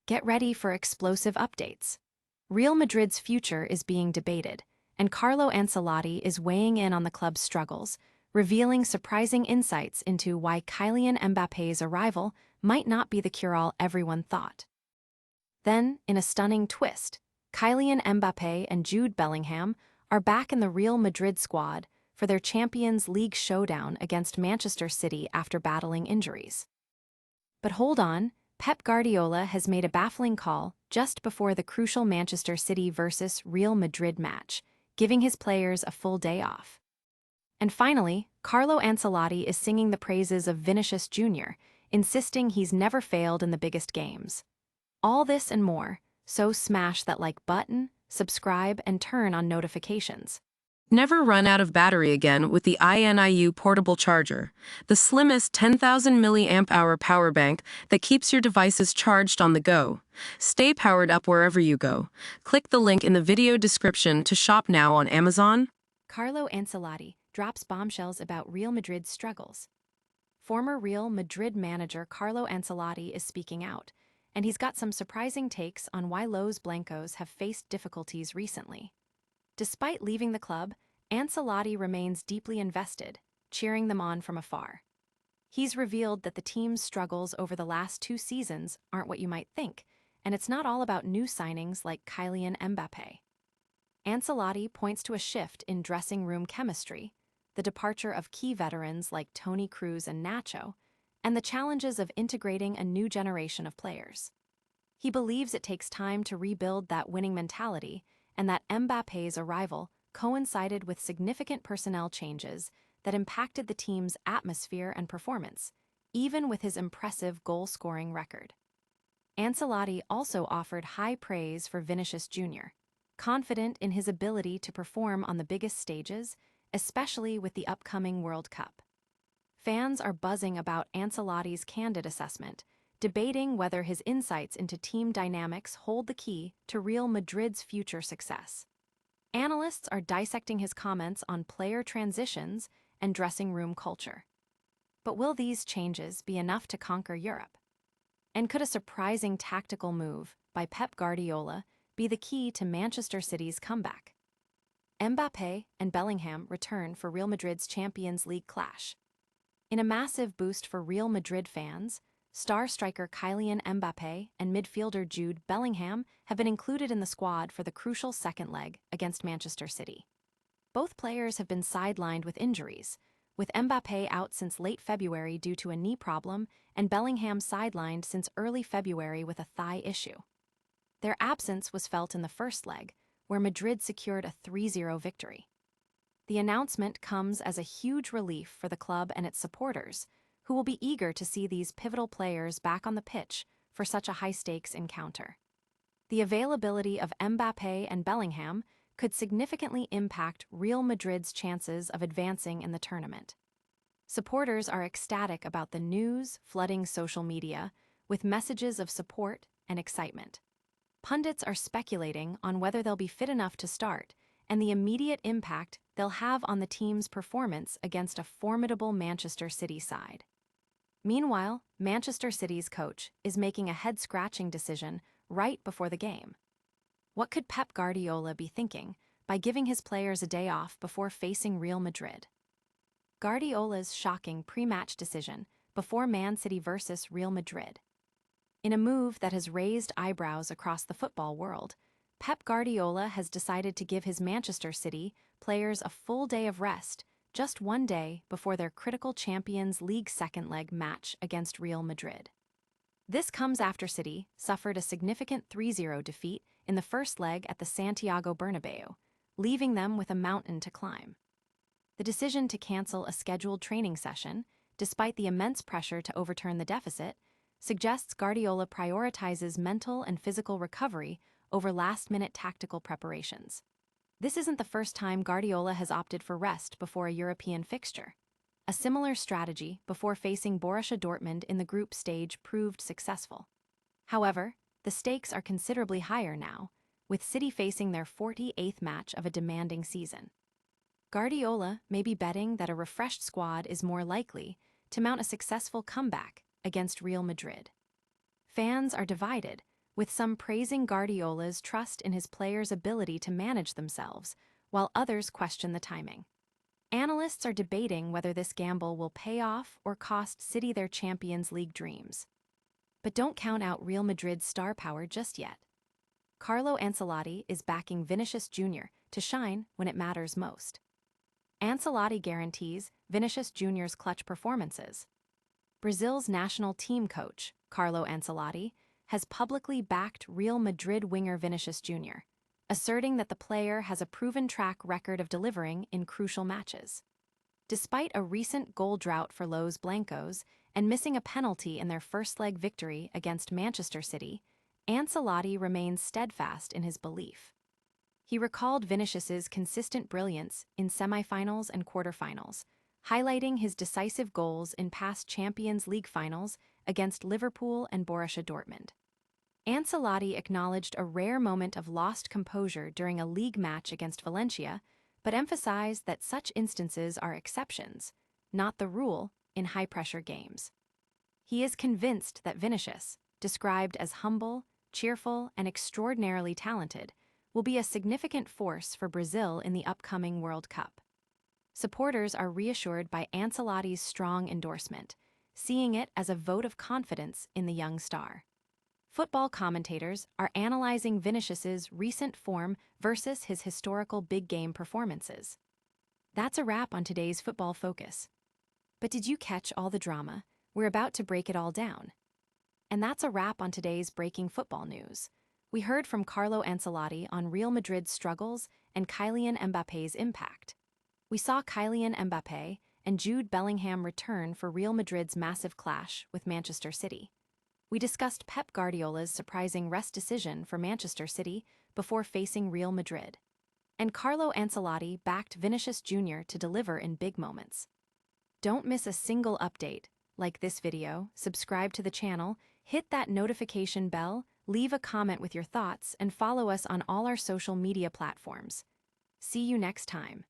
Get ready for explosive updates. Real Madrid's future is being debated, and Carlo Ancelotti is weighing in on the club's struggles, revealing surprising insights into why Kylian Mbappe's arrival might not be the cure-all everyone thought. Then, in a stunning twist, Kylian Mbappé and Jude Bellingham are back in the Real Madrid squad for their Champions League showdown against Manchester City after battling injuries. But hold on, Pep Guardiola has made a baffling call just before the crucial Manchester City versus Real Madrid match, giving his players a full day off. And finally, Carlo Ancelotti is singing the praises of Vinícius Júnior, insisting he's never failed in the biggest games. All this and more, so smash that like button, subscribe, and turn on notifications. Never run out of battery again with the INIU portable charger, the slimmest 10,000 milliamp hour power bank that keeps your devices charged on the go. Stay powered up wherever you go. Click the link in the video description to shop now on Amazon. Carlo Ancelotti drops bombshells about Real Madrid's struggles. Former Real Madrid manager Carlo Ancelotti is speaking out, and he's got some surprising takes on why Los Blancos have faced difficulties recently. Despite leaving the club, Ancelotti remains deeply invested, cheering them on from afar. He's revealed that the team's struggles over the last 2 seasons aren't what you might think, and it's not all about new signings like Kylian Mbappé. Ancelotti points to a shift in dressing room chemistry, the departure of key veterans like Toni Kroos and Nacho, and the challenges of integrating a new generation of players. He believes it takes time to rebuild that winning mentality, and that Mbappe's arrival coincided with significant personnel changes that impacted the team's atmosphere and performance, even with his impressive goal-scoring record. Ancelotti also offered high praise for Vinícius Júnior, confident in his ability to perform on the biggest stages, especially with the upcoming World Cup. Fans are buzzing about Ancelotti's candid assessment, debating whether his insights into team dynamics hold the key to Real Madrid's future success. Analysts are dissecting his comments on player transitions and dressing room culture. But will these changes be enough to conquer Europe? And could a surprising tactical move by Pep Guardiola be the key to Manchester City's comeback? Mbappé and Bellingham return for Real Madrid's Champions League clash. In a massive boost for Real Madrid fans, star striker Kylian Mbappé and midfielder Jude Bellingham have been included in the squad for the crucial second leg against Manchester City. Both players have been sidelined with injuries, with Mbappé out since late February due to a knee problem and Bellingham sidelined since early February with a thigh issue. Their absence was felt in the first leg, where Madrid secured a 3-0 victory. The announcement comes as a huge relief for the club and its supporters, who will be eager to see these pivotal players back on the pitch for such a high-stakes encounter. The availability of Mbappé and Bellingham could significantly impact Real Madrid's chances of advancing in the tournament. Supporters are ecstatic about the news flooding social media with messages of support and excitement. Pundits are speculating on whether they'll be fit enough to start and the immediate impact they'll have on the team's performance against a formidable Manchester City side. Meanwhile, Manchester City's coach is making a head-scratching decision right before the game. What could Pep Guardiola be thinking by giving his players a day off before facing Real Madrid? Guardiola's shocking pre-match decision before Man City versus Real Madrid. In a move that has raised eyebrows across the football world, Pep Guardiola has decided to give his Manchester City players a full day of rest, just 1 day before their critical Champions League second leg match against Real Madrid. This comes after City suffered a significant 3-0 defeat in the first leg at the Santiago Bernabeu, leaving them with a mountain to climb. The decision to cancel a scheduled training session, despite the immense pressure to overturn the deficit, suggests Guardiola prioritizes mental and physical recovery over last-minute tactical preparations. This isn't the first time Guardiola has opted for rest before a European fixture. A similar strategy before facing Borussia Dortmund in the group stage proved successful. However, the stakes are considerably higher now, with City facing their 48th match of a demanding season. Guardiola may be betting that a refreshed squad is more likely to mount a successful comeback against Real Madrid. Fans are divided, with some praising Guardiola's trust in his players' ability to manage themselves, while others question the timing. Analysts are debating whether this gamble will pay off or cost City their Champions League dreams. But don't count out Real Madrid's star power just yet. Carlo Ancelotti is backing Vinícius Júnior to shine when it matters most. Ancelotti guarantees Vinícius Júnior's clutch performances. Brazil's national team coach, Carlo Ancelotti, has publicly backed Real Madrid winger Vinícius Júnior, asserting that the player has a proven track record of delivering in crucial matches. Despite a recent goal drought for Los Blancos and missing a penalty in their first-leg victory against Manchester City, Ancelotti remains steadfast in his belief. He recalled Vinícius's consistent brilliance in semifinals and quarterfinals, highlighting his decisive goals in past Champions League finals against Liverpool and Borussia Dortmund. Ancelotti acknowledged a rare moment of lost composure during a league match against Valencia, but emphasized that such instances are exceptions, not the rule, in high-pressure games. He is convinced that Vinícius, described as humble, cheerful, and extraordinarily talented, will be a significant force for Brazil in the upcoming World Cup. Supporters are reassured by Ancelotti's strong endorsement, seeing it as a vote of confidence in the young star. Football commentators are analyzing Vinícius's recent form versus his historical big-game performances. That's a wrap on today's Football Focus. But did you catch all the drama? We're about to break it all down. And that's a wrap on today's breaking football news. We heard from Carlo Ancelotti on Real Madrid's struggles and Kylian Mbappe's impact. We saw Kylian Mbappé and Jude Bellingham return for Real Madrid's massive clash with Manchester City. We discussed Pep Guardiola's surprising rest decision for Manchester City before facing Real Madrid. And Carlo Ancelotti backed Vinícius Júnior to deliver in big moments. Don't miss a single update. Like this video, subscribe to the channel, hit that notification bell, leave a comment with your thoughts, and follow us on all our social media platforms. See you next time.